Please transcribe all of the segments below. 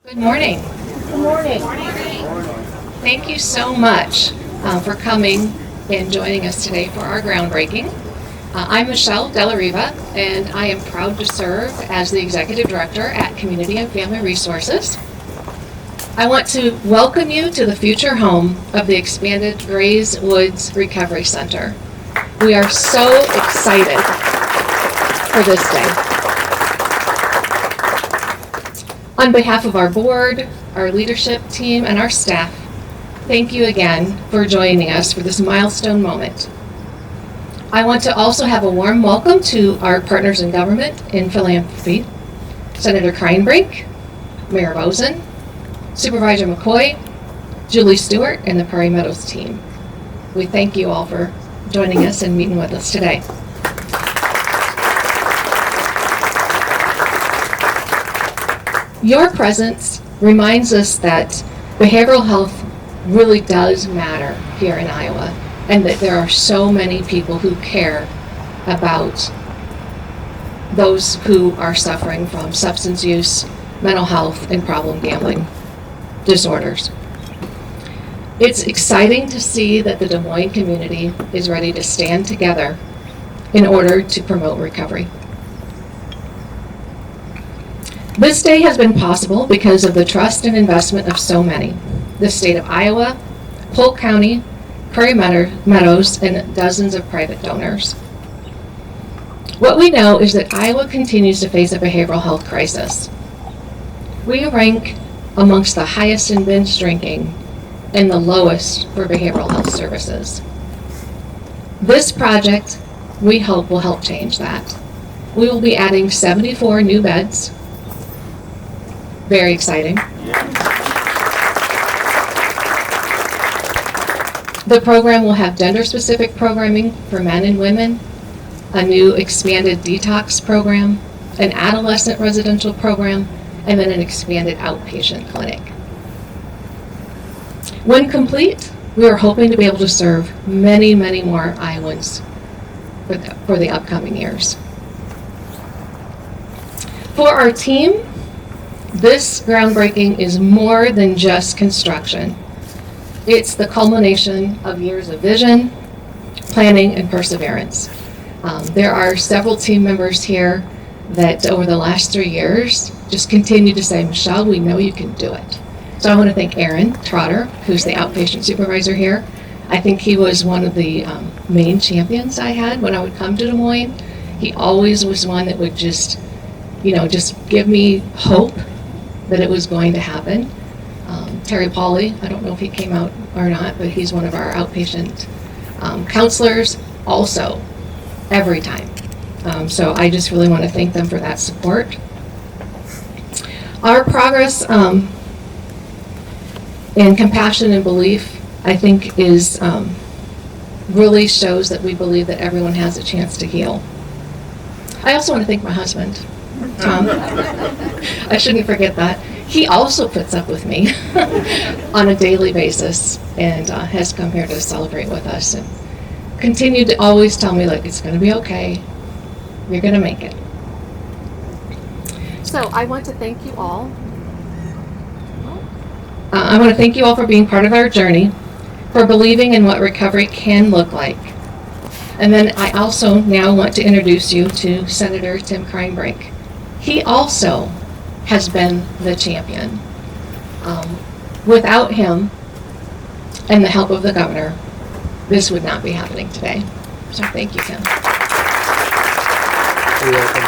Good morning. Good morning. Thank you so much for coming and joining us today for our groundbreaking. I'm Michelle Delariva, and I am proud to serve as the Executive Director at Community and Family Resources. I want to welcome you to the future home of the expanded Grays Woods Recovery Center. We are so excited for this day. On behalf of our board, our leadership team, and our staff, thank you again for joining us for this milestone moment. I want to also have a warm welcome to our partners in government and philanthropy, Senator Kreinbrink, Mayor Rosen, Supervisor McCoy, Julie Stewart, and the Prairie Meadows team. We thank you all for joining us and meeting with us today. Your presence reminds us that behavioral health really does matter here in Iowa, and that there are so many people who care about those who are suffering from substance use, mental health, and problem gambling disorders. It's exciting to see that the Des Moines community is ready to stand together in order to promote recovery. This day has been possible because of the trust and investment of so many. The state of Iowa, Polk County, Prairie Meadows, and dozens of private donors. What we know is that Iowa continues to face a behavioral health crisis. We rank amongst the highest in binge drinking and the lowest for behavioral health services. This project, we hope, will help change that. We will be adding 74 new beds. Very exciting. The program will have gender-specific programming for men and women, a new expanded detox program, an adolescent residential program, and then an expanded outpatient clinic. When complete, we are hoping to be able to serve many, many more Iowans for the upcoming years. For our team, this groundbreaking is more than just construction. It's the culmination of years of vision, planning, and perseverance. There are several team members here that over the last 3 years just continue to say, Michelle, we know you can do it. So I want to thank Aaron Trotter, who's the outpatient supervisor here. I think he was one of the main champions I had when I would come to Des Moines. He always was one that would just give me hope that it was going to happen. Terry Pauley, I don't know if he came out or not, but he's one of our outpatient counselors also every time. So I just really want to thank them for that support. Our progress and compassion and belief, I think, is really shows that we believe that everyone has a chance to heal. I also want to thank my husband, Tom. I shouldn't forget that. He also puts up with me on a daily basis and has come here to celebrate with us and continued to always tell me, like, it's going to be okay. You're going to make it. So I want to thank you all. I want to thank you all for being part of our journey, for believing in what recovery can look like. And then I also now want to introduce you to Senator Tim Kreinbrink. He also has been the champion. Without him and the help of the governor, this would not be happening today. So thank you, Tim. You're welcome.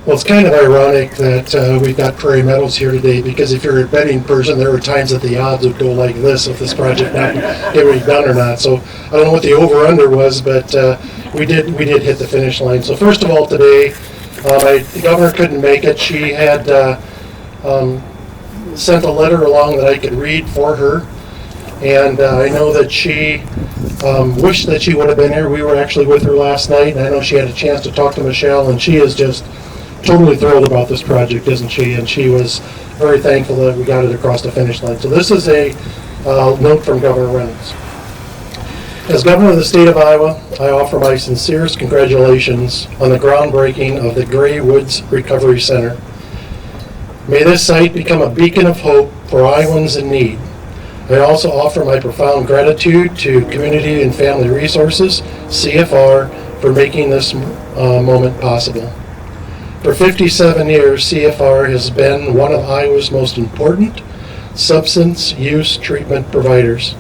Well, it's kind of ironic that we've got Prairie Meadows here today, because if you're a betting person, there were times that the odds would go like this if this project not get really done or not. So I don't know what the over/under was, but we did hit the finish line. So first of all, today, the governor couldn't make it. She had sent a letter along that I could read for her, and I know that she wished that she would have been here. We were actually with her last night, and I know she had a chance to talk to Michelle, and she is just totally thrilled about this project, isn't she? And she was very thankful that we got it across the finish line. So this is a note from Governor Reynolds. As Governor of the State of Iowa, I offer my sincerest congratulations on the groundbreaking of the Gray Woods Recovery Center. May this site become a beacon of hope for Iowans in need. I also offer my profound gratitude to Community and Family Resources, CFR, for making this moment possible. For 57 years, CFR has been one of Iowa's most important substance use treatment providers.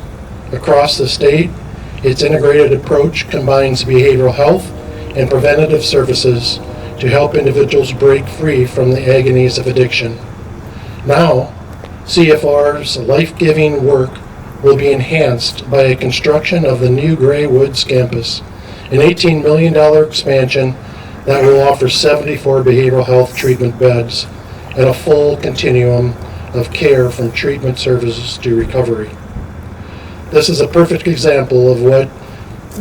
Across the state, its integrated approach combines behavioral health and preventative services to help individuals break free from the agonies of addiction. Now, CFR's life-giving work will be enhanced by a construction of the new Gray Woods campus, an $18 million expansion that will offer 74 behavioral health treatment beds and a full continuum of care from treatment services to recovery. This is a perfect example of what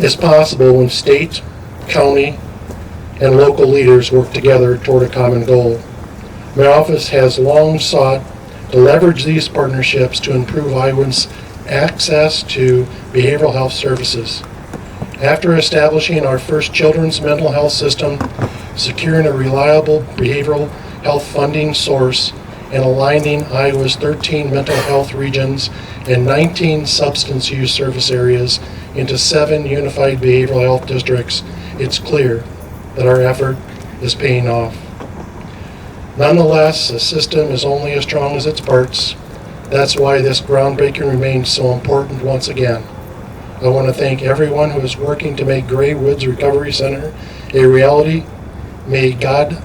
is possible when state, county, and local leaders work together toward a common goal. My office has long sought to leverage these partnerships to improve Iowans' access to behavioral health services. After establishing our first children's mental health system, securing a reliable behavioral health funding source, and aligning Iowa's 13 mental health regions and 19 substance use service areas into 7 unified behavioral health districts, it's clear that our effort is paying off. Nonetheless, a system is only as strong as its parts. That's why this groundbreaking remains so important once again. I want to thank everyone who is working to make Gray Woods Recovery Center a reality. May God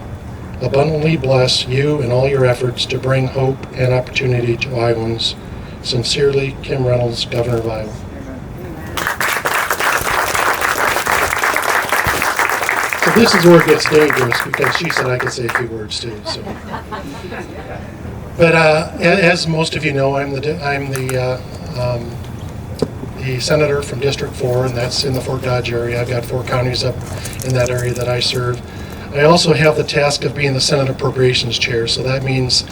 abundantly bless you and all your efforts to bring hope and opportunity to Iowans. Sincerely, Kim Reynolds, Governor of Iowa. So this is where it gets dangerous because she said I could say a few words too. So, but as most of you know, I'm the senator from District 4, and that's in the Fort Dodge area. I've got 4 counties up in that area that I serve. I also have the task of being the Senate Appropriations Chair, so that means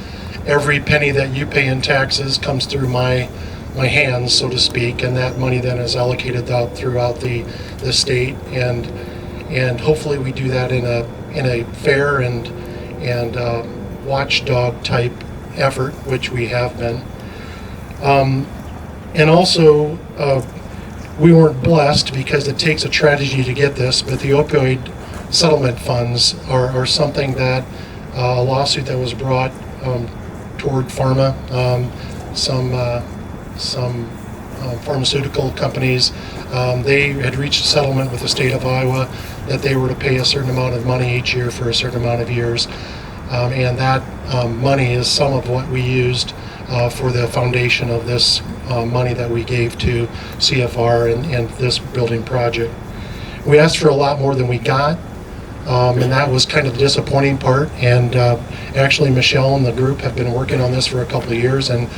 every penny that you pay in taxes comes through my hands, so to speak, and that money then is allocated out throughout the state, and hopefully we do that in a fair and watchdog type effort, which we have been. And also, we weren't blessed because it takes a tragedy to get this, but the opioid settlement funds are something that a lawsuit that was brought toward pharma, some pharmaceutical companies, they had reached a settlement with the state of Iowa that they were to pay a certain amount of money each year for a certain amount of years, and that money is some of what we used for the foundation of this money that we gave to CFR and this building project. We asked for a lot more than we got, and that was kind of the disappointing part. And actually, Michelle and the group have been working on this for a couple of years, and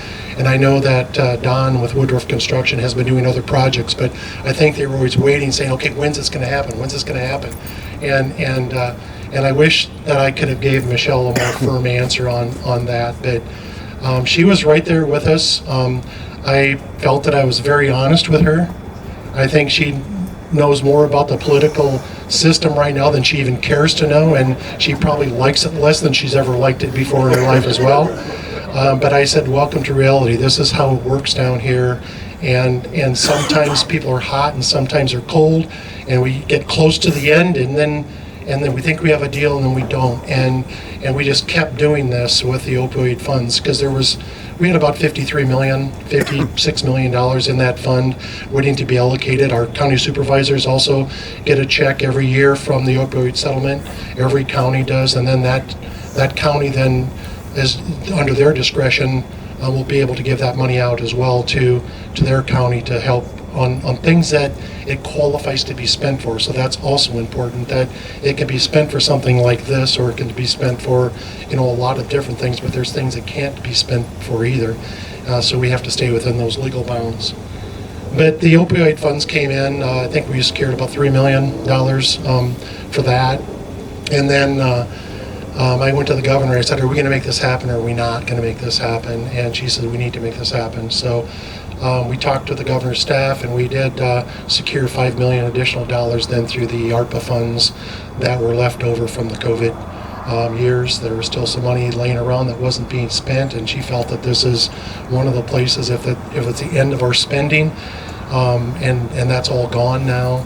I know that Don with Woodruff Construction has been doing other projects, but I think they were always waiting, saying, "Okay, when's this going to happen? When's this going to happen?" And I wish that I could have gave Michelle a more firm answer on that, but she was right there with us. I felt that I was very honest with her. I think she knows more about the political system right now than she even cares to know, and she probably likes it less than she's ever liked it before in her life as well. But I said, welcome to reality. This is how it works down here, and sometimes people are hot and sometimes they're cold, and we get close to the end, and then we think we have a deal, and then we don't. And we just kept doing this with the opioid funds because we had about $56 million in that fund waiting to be allocated. Our county supervisors also get a check every year from the opioid settlement. Every county does, and then that county then is under their discretion will be able to give that money out as well to their county to help on things that it qualifies to be spent for. So that's also important, that it can be spent for something like this, or it can be spent for a lot of different things, but there's things that can't be spent for either. So we have to stay within those legal bounds. But the opioid funds came in. I think we secured about $3 million for that. And then I went to the governor. I said, are we going to make this happen, or are we not going to make this happen? And she said, we need to make this happen. So We talked to the governor's staff, and we did secure $5 million additional dollars then through the ARPA funds that were left over from the COVID years. There was still some money laying around that wasn't being spent, and she felt that this is one of the places, if it's the end of our spending, and that's all gone now.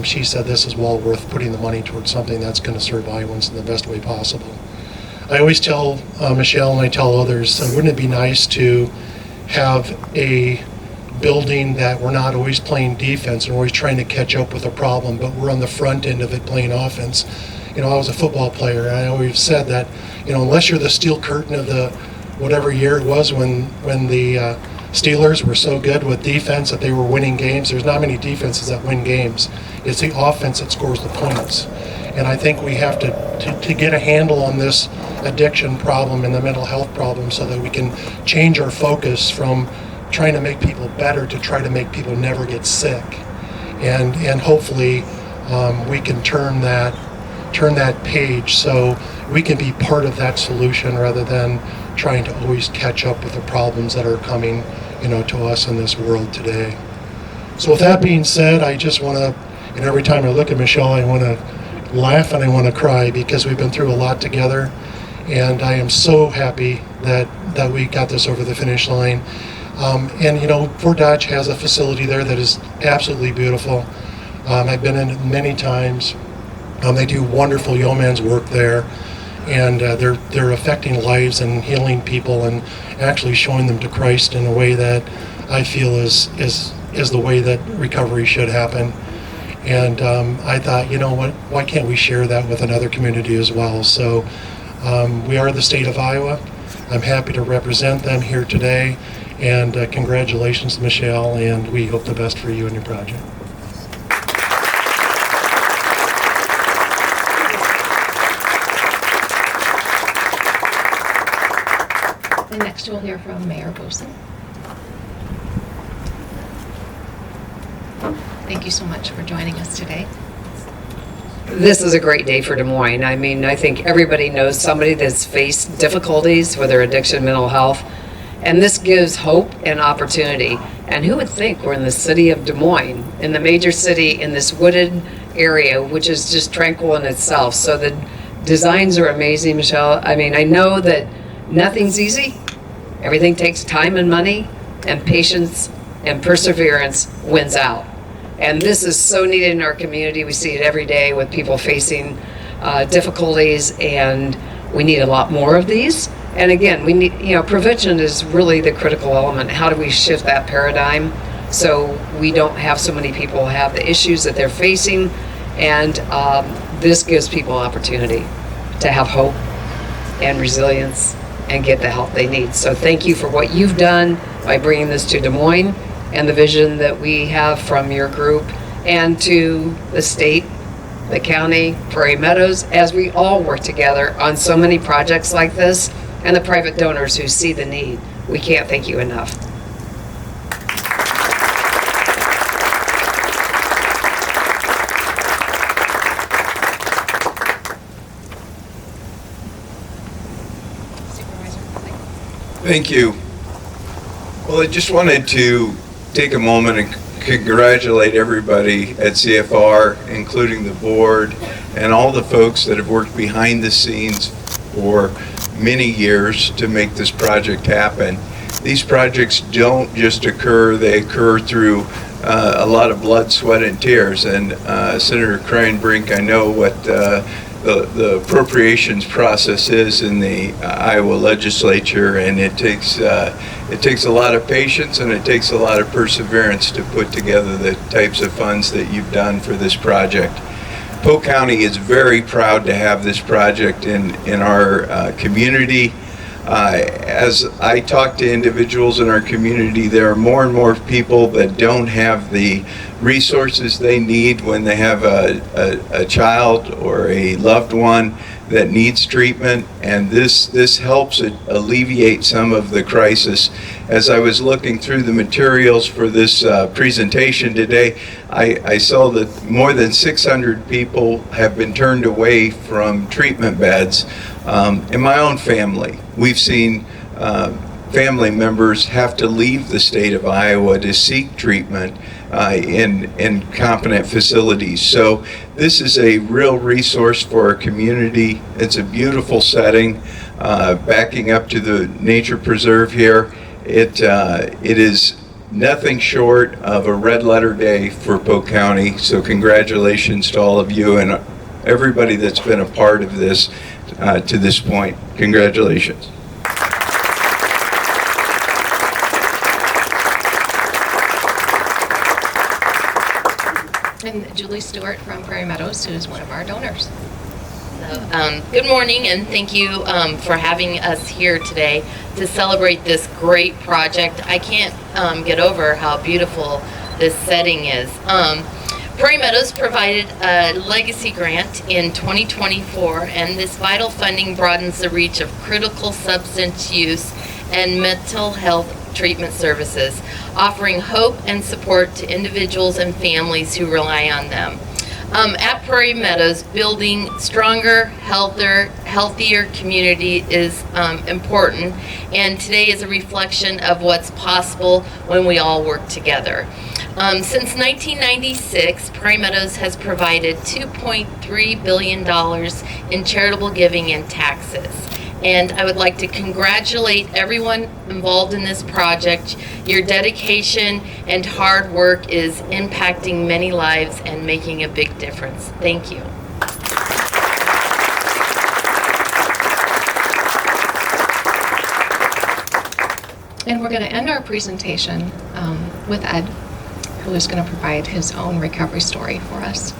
She said this is well worth putting the money towards something that's going to serve Iowans in the best way possible. I always tell Michelle, and I tell others, wouldn't it be nice to have a building that we're not always playing defense and we're always trying to catch up with a problem, but we're on the front end of it playing offense. You know, I was a football player, and I always said that, you know, unless you're the steel curtain of the whatever year it was when the Steelers were so good with defense that they were winning games. There's not many defenses that win games. It's the offense that scores the points. And I think we have to get a handle on this addiction problem and the mental health problem so that we can change our focus from trying to make people better to try to make people never get sick. And hopefully we can turn that page so we can be part of that solution rather than trying to always catch up with the problems that are coming, you know, to us in this world today. So with that being said, I just want to, and every time I look at Michelle, I want to laugh and I want to cry because we've been through a lot together, and I am so happy that we got this over the finish line. And you know, Fort Dodge has a facility there that is absolutely beautiful. I've been in it many times. They do wonderful yeoman's work there, and they're affecting lives and healing people and actually showing them to Christ in a way that I feel is the way that recovery should happen. And I thought, you know what, why can't we share that with another community as well? So we are the state of Iowa. I'm happy to represent them here today, and congratulations, Michelle, and we hope the best for you and your project. And next we'll hear from Mayor Boesen. Thank you so much for joining us today. This is a great day for Des Moines. I mean, I think everybody knows somebody that's faced difficulties with their addiction, mental health, and this gives hope and opportunity. And who would think we're in the city of Des Moines, in the major city, in this wooded area, which is just tranquil in itself. So the designs are amazing, Michelle. I mean, I know that nothing's easy. Everything takes time and money, and patience and perseverance wins out. And this is so needed in our community. We see it every day with people facing difficulties, and we need a lot more of these. And again, we need, you know, prevention is really the critical element. How do we shift that paradigm so we don't have so many people have the issues that they're facing? And this gives people opportunity to have hope and resilience and get the help they need. So thank you for what you've done by bringing this to Des Moines and the vision that we have from your group, and to the state, the county, Prairie Meadows, as we all work together on so many projects like this, and the private donors who see the need. We can't thank you enough. Thank you. Well, I just wanted to take a moment and congratulate everybody at CFR, including the board and all the folks that have worked behind the scenes for many years to make this project happen. These projects don't just occur, they occur through a lot of blood, sweat, and tears. And Senator Kreinbrink, I know what the appropriations process is in the Iowa legislature, and it takes a lot of patience and it takes a lot of perseverance to put together the types of funds that you've done for this project. Polk County is very proud to have this project in our community. As I talk to individuals in our community, there are more and more people that don't have the resources they need when they have a child or a loved one that needs treatment, and this helps alleviate some of the crisis. As I was looking through the materials for this presentation today, I saw that more than 600 people have been turned away from treatment beds. In my own family, we've seen family members have to leave the state of Iowa to seek treatment in competent facilities. So this is a real resource for our community. It's a beautiful setting, backing up to the nature preserve here. It is nothing short of a red letter day for Polk County. So congratulations to all of you and everybody that's been a part of this to this point. Congratulations. And Julie Stewart from Prairie Meadows, who is one of our donors. Good morning, and thank you for having us here today to celebrate this great project. I can't get over how beautiful this setting is. Prairie Meadows provided a legacy grant in 2024, and this vital funding broadens the reach of critical substance use and mental health treatment services, offering hope and support to individuals and families who rely on them. At Prairie Meadows, building stronger, healthier community is important, and today is a reflection of what's possible when we all work together. Since 1996, Prairie Meadows has provided $2.3 billion in charitable giving and taxes. And I would like to congratulate everyone involved in this project. Your dedication and hard work is impacting many lives and making a big difference. Thank you. And we're going to end our presentation with Ed, who is going to provide his own recovery story for us.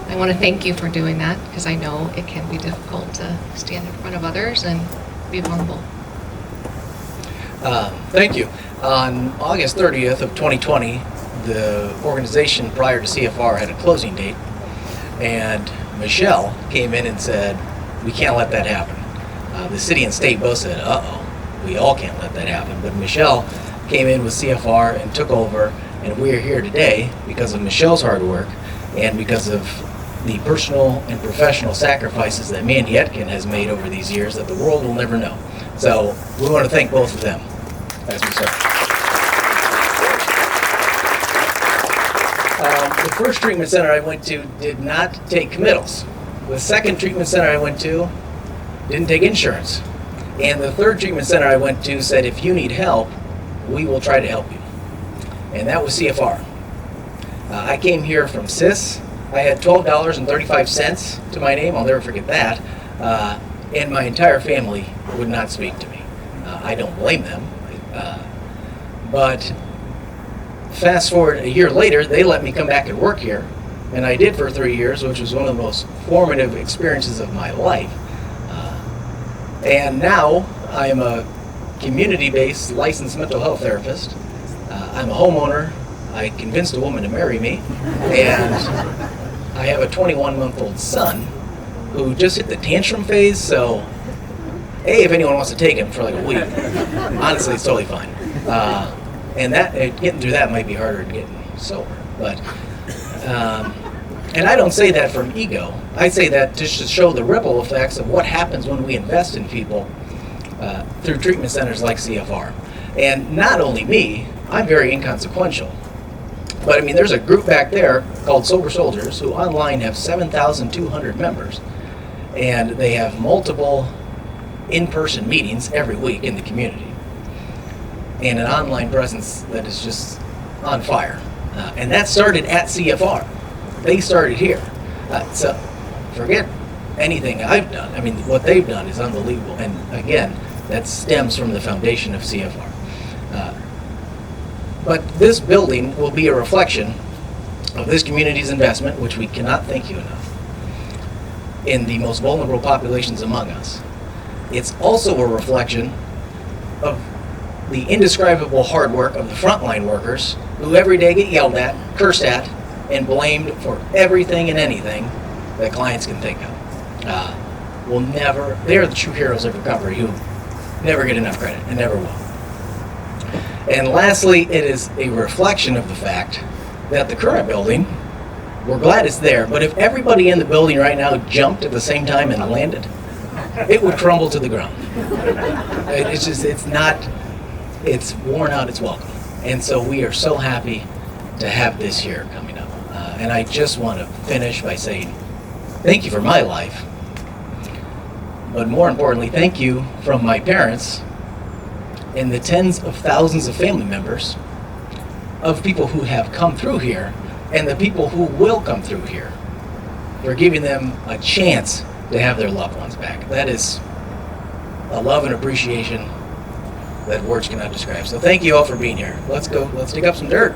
I want to thank you for doing that, because I know it can be difficult to stand in front of others and be vulnerable. Thank you. On August 30th of 2020, the organization prior to CFR had a closing date, and Michelle came in and said, we can't let that happen. The city and state both said, uh-oh, we all can't let that happen. But Michelle came in with CFR and took over, and we are here today because of Michelle's hard work and because of the personal and professional sacrifices that Mandy Etkin has made over these years that the world will never know. So we want to thank both of them, as we said. The first treatment center I went to did not take committals. The second treatment center I went to didn't take insurance. And the third treatment center I went to said, if you need help, we will try to help you. And that was CFR. I came here from CIS. I had $12.35 to my name. I'll never forget that. And my entire family would not speak to me. I don't blame them. But fast forward a year later, they let me come back and work here. And I did for 3 years, which was one of the most formative experiences of my life. And now I am a community-based licensed mental health therapist. I'm a homeowner. I convinced a woman to marry me. And I have a 21-month-old son who just hit the tantrum phase, so if anyone wants to take him for like a week, honestly, it's totally fine. And that getting through that might be harder than getting sober. But and I don't say that from ego. I say that just to show the ripple effects of what happens when we invest in people through treatment centers like CFR. And not only me, I'm very inconsequential. But I mean, there's a group back there called Sober Soldiers who online have 7,200 members. And they have multiple in-person meetings every week in the community. And an online presence that is just on fire. And that started at CFR. They started here. So forget anything I've done. I mean, what they've done is unbelievable. And again, that stems from the foundation of CFR. But this building will be a reflection of this community's investment, which we cannot thank you enough, in the most vulnerable populations among us. It's also a reflection of the indescribable hard work of the frontline workers who every day get yelled at, cursed at, and blamed for everything and anything that clients can think of. They are the true heroes of recovery who never get enough credit and never will. And lastly, it is a reflection of the fact that the current building, we're glad it's there, but if everybody in the building right now jumped at the same time and landed, it would crumble to the ground. It's not it's worn out its welcome. And so we are so happy to have this year coming up. And I just want to finish by saying thank you for my life. But more importantly, thank you from my parents and the tens of thousands of family members of people who have come through here and the people who will come through here for giving them a chance to have their loved ones back. That is a love and appreciation that words cannot describe. So thank you all for being here. Let's dig up some dirt.